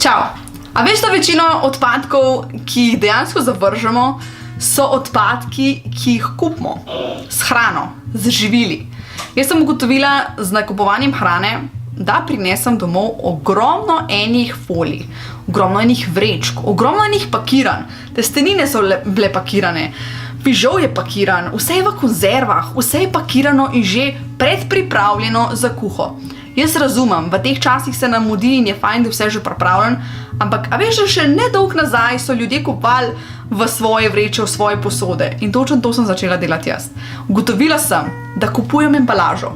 Čau! A veš, da večino odpadkov, ki jih dejansko zavržemo, so odpadki, ki jih kupimo s hrano, z živili. Jaz sem ugotovila z nakupovanjem hrane, da prinesem domov ogromno enih folij, ogromno enih vrečk, ogromno enih pakiranj. Testenine so bile pakirane, fižol je pakiran, vse je v konzervah, vse je pakirano in že predpripravljeno za kuho. Jaz razumem, v teh časih se nam mudi in je fajn, da vse že pripravljen, ampak a veš, da še nedolg nazaj so ljudje kupovali v svoje vreče, v svoje posode in točno to sem začela delati jaz. Ugotovila sem, da kupujem embalažo,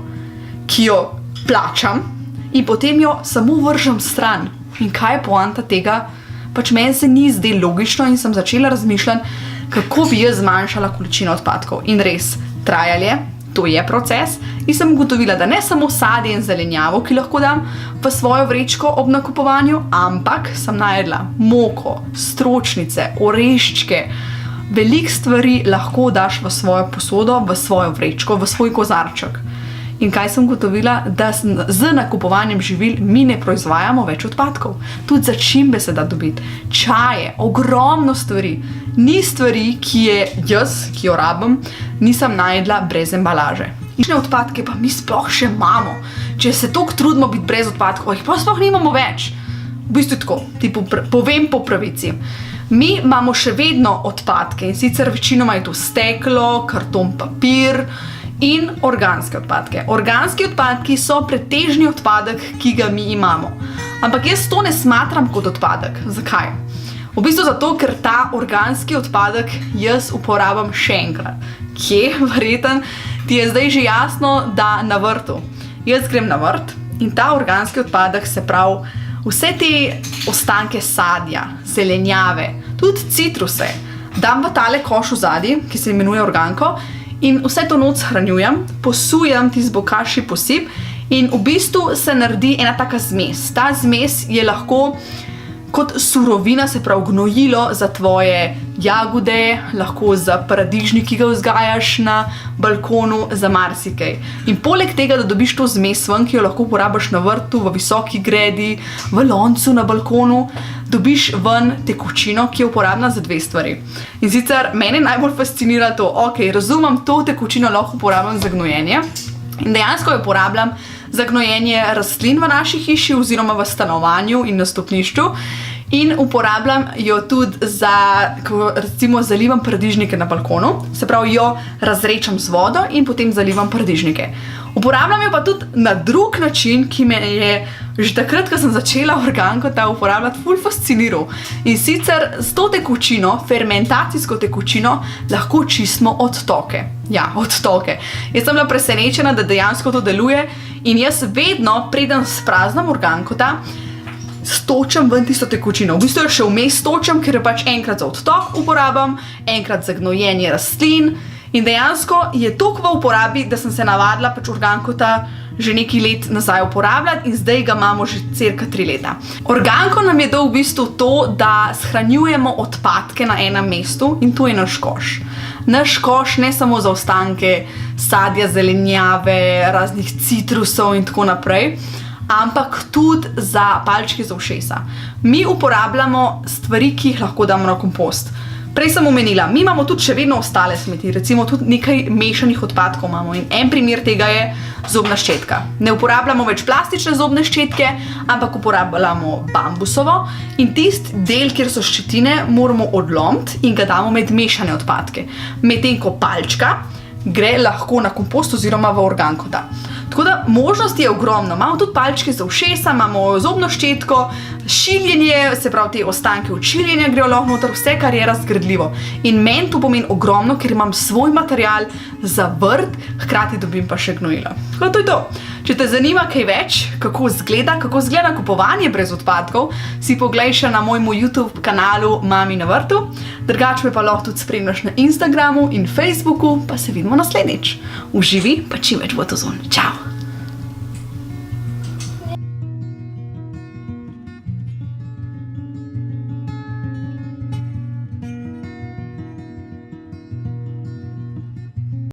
ki jo plačam in potem jo samo vržem stran. In kaj je poanta tega? Pač meni se ni zdelo logično in sem začela razmišljati, kako bi jaz zmanjšala količino odpadkov. In res, trajalo, to je proces, in sem ugotovila, da ne samo sadje in zelenjavo, ki lahko dam v svojo vrečko ob nakupovanju, ampak sem najedla moko, stročnice, oreščke. Veliko stvari lahko daš v svojo posodo, v svojo vrečko, v svoj kozarček. In kaj sem ugotovila? Da z nakupovanjem živil mi ne proizvajamo več odpadkov. Tudi začimbe se da dobiti. Čaje, ogromno stvari. Ni stvari, ki jo rabim, nisem najedla brez embalaže. Kakšne odpadke pa mi sploh še imamo. Če se toliko trudimo biti brez odpadkov, jih pa sploh nimamo več. V bistvu tako, ti povem po pravici. Mi imamo še vedno odpadke in sicer večinoma je to steklo, karton, papir in organske odpadke. Organski odpadki so pretežni odpadek, ki ga mi imamo. Ampak jaz to ne smatram kot odpadek. Zakaj? V bistvu zato, ker ta organski odpadek jaz uporabljam še enkrat. Kje? Verjetno ti je zdaj že jasno, da na vrtu. Jaz grem na vrt in ta organski odpadek, se pravi vse te ostanke sadja, zelenjave, tudi citruse, dam v tale koš vzadi, ki se imenuje organko, in vse to noč shranjujem, posujem tisti bokaši posip in v bistvu se naredi ena taka zmes. Ta zmes je lahko kot surovina, se pravi gnojilo za tvoje jagode, lahko za paradižnik, ki ga vzgajaš na balkonu, za marsikaj. In poleg tega, da dobiš to zmes ven, ki jo lahko uporabiš na vrtu, v visoki gredi, v loncu na balkonu, dobiš ven tekočino, ki je uporabna za dve stvari. In sicer mene najbolj fascinira to, razumem, to tekočino lahko uporabljam za gnojenje in dejansko jo uporabljam za gnojenje rastlin v naši hiši oziroma v stanovanju in na stopnišču in uporabljam jo tudi za, ko recimo zalivam paradižnike na balkonu, se pravi jo razrečam z vodo in potem zalivam paradižnike. Uporabljam jo pa tudi na drug način, ki me je že takrat, ko sem začela organko ta uporabljati, ful fasciniral. In sicer s to tekočino, fermentacijsko tekočino, lahko čistimo odtoke. Ja, odtoke. Jaz sem bila presenečena, da dejansko to deluje in jaz vedno, preden spraznim organkota, stočam ven tisto tekočino. V bistvu jo še vmes stočam, ker jo pač enkrat za odtok uporabljam, enkrat za gnojenje rastlin in dejansko je toliko v uporabi, da sem se navadila pač organkota že nekaj let nazaj uporabljati in zdaj ga imamo že cirka 3 leta. Organko nam je dal v bistvu to, da shranjujemo odpadke na enem mestu in to je naš koš. Naš koš ne samo za ostanke sadja, zelenjave, raznih citrusov in tako naprej, ampak tudi za palčke za ušesa. Mi uporabljamo stvari, ki jih lahko damo na kompost. Prej sem omenila, mi imamo tudi še vedno ostale smeti, recimo tudi nekaj mešanih odpadkov imamo in en primer tega je zobna ščetka. Ne uporabljamo več plastične zobne ščetke, ampak uporabljamo bambusovo in tisti del, kjer so ščetine, moramo odlomiti in ga damo med mešane odpadke. Medtem ko palčka gre lahko na kompost oziroma v organkota. Tako da možnosti je ogromno. Imamo tudi palčke za ušesa, imamo zobno ščetko, šiljenje, se pravi te ostanke od šiljenja grejo lahko noter, vse, kar je razgradljivo. In meni to pomeni ogromno, ker imam svoj material za vrt, hkrati dobim pa še gnojilo. Tako da to je to. Če te zanima kaj več, kako izgleda kupovanje brez odpadkov, si poglej še na mojemu YouTube kanalu Mami na vrtu. Drugače me pa lahko tudi spremljaš na Instagramu in Facebooku, pa se vidimo naslednjič. Uživi pa čim več v ozonu. Čau!